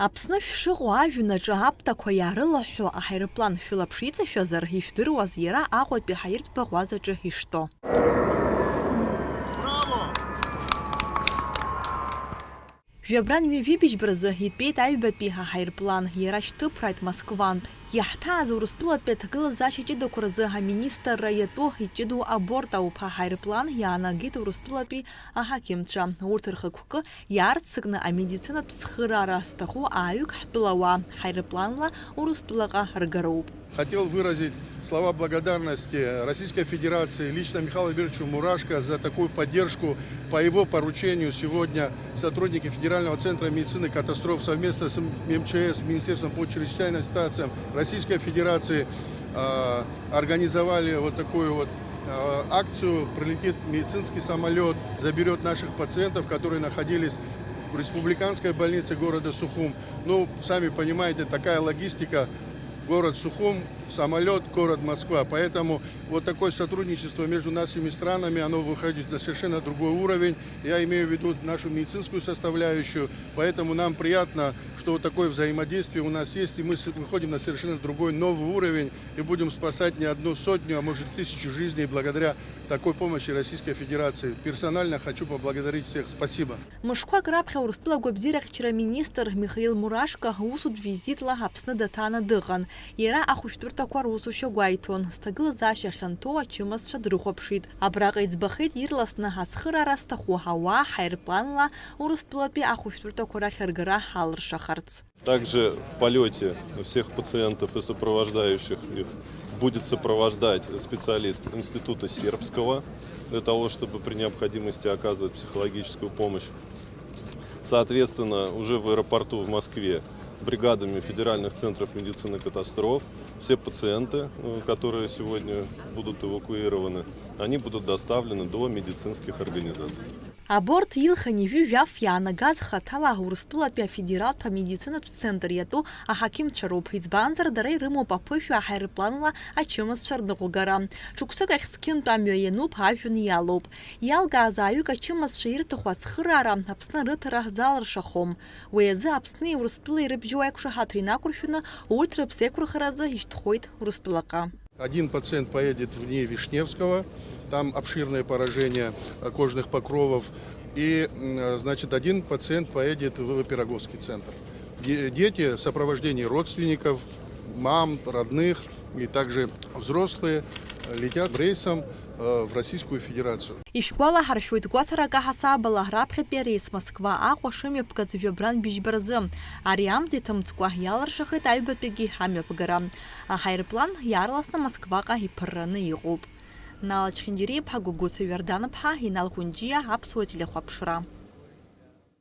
Аԥсны шәшыҟоу ажәҩанаҿы аԥҭақәа иаарылаҳәҳәо аҳаирплан шәылаԥшиҵашәазар, ишәдыруаз иара Аҟәатәи ҳаиртә ӷәазаҿы иштәоу. Жәабран ҩажәибжьбразы итәеит аҩбатәи аҳаирплан, иара шьҭыԥрааит Москвантә. Иаҳҭааз Урыстәылатәи аҭагылазаашьа ҷыдақәа рзы аминистрра иатәу иҷыдоу аборт ауп аҳаирплан иаанагеит Урыстәылатәи аҳақьымцәа. Урҭ рхықәкы иаарццакны амедицинатә цхыраара зҭаху ааҩык ҳтәылауаа ҳаирпланла Урыстәылаҟа ргароуп. Хотел выразить слова благодарности Российской Федерации, лично Михаилу Альбертовичу Мурашко за такую поддержку. По его поручению сегодня сотрудники Федерального центра медицины катастроф совместно с МЧС, Министерством по чрезвычайным ситуациям Российской Федерации организовали вот такую вот акцию. Прилетит медицинский самолет, заберет наших пациентов, которые находились в республиканской больнице города Сухум. Ну, сами понимаете, такая логистика. Город Сухум, самолет, город Москва. Поэтому вот такое сотрудничество между нашими странами, оно выходит на совершенно другой уровень. Я имею в виду нашу медицинскую составляющую. Поэтому нам приятно, что вот такое взаимодействие у нас есть. И мы выходим на совершенно другой, новый уровень. И будем спасать не одну сотню, а может 1000 жизней благодаря такой помощи Российской Федерации. Персонально хочу поблагодарить всех. Спасибо. Мышқәак раԥхьа Урыстәыла агәабзиарахьчара министр Михаил Мурашко усутә визитла Аԥсны даҭааны дыҟан. Иара ахәышәтәырҭақәа русушьа гәаиҭон. Зҭагылазаашьа хьанҭоу ачымазцәа дрыхәаԥшит. Абраҟа иӡбахеит ирласны ацхыраара зҭаху ауаа ҳаирпланла Урыстәылатәи ахәышәтәырҭақәа рахь ргара ҳалыршахарц. Также в полете всех пациентов и сопровождающих их будет сопровождать специалист Института Сербского для того, чтобы при необходимости оказывать психологическую помощь. Соответственно, уже в аэропорту в Москве бригадами федеральных центров медицины катастроф все пациенты, которые сегодня будут эвакуированы, они будут доставлены до медицинских организаций. Аборт илхан ижәҩажәаф иаанагаз хаҭала Урыстәылатәи афедералтә амедицинатә центр иатәу аҳақьымцәа роуп. Избанзар дара ирымоуп аԥышәа аҳаирпланла ачымазцәа рныҟәгара. Ҽык-сык ахь зқьынтә амҩа иануп, ажәҩан иалоуп. Иалгааз ааҩык ачымазцәа ирҭаху ацхыраара Аԥсны рыҭара залыршахом. Уи азы Аԥсни Урыстәылеи рыбжьоу аиқәшаҳаҭра инақәыршәаны урҭ рыԥсеиқәырхаразы ишьҭхоит Урыстәылаҟа. Один пациент поедет в НИИ Вишневского, там обширное поражение кожных покровов. И, значит, один пациент поедет в Пироговский центр. Дети в сопровождении родственников, мам, родных и также взрослые летят рейсом в Российскую Федерацию. Ишәгәалаҳаршәоит гәаҭарак аҳасабала раԥхьатәи арейс Москва Аҟәа шымҩаԥгаз Жәабран бжьбаразы. Ари амза иҭамҵкәа иалыршахеит аҩбатәигьы амҩаԥгара. Аҳаирплан иаарласны Москваҟа иԥырраны иҟоуп. Нала Чхиндиреиԥҳа, Гәыгәыца Ҩардан-ԥҳа, Инал Ҟәынџьиа, Аԥсуа телехәаԥшра.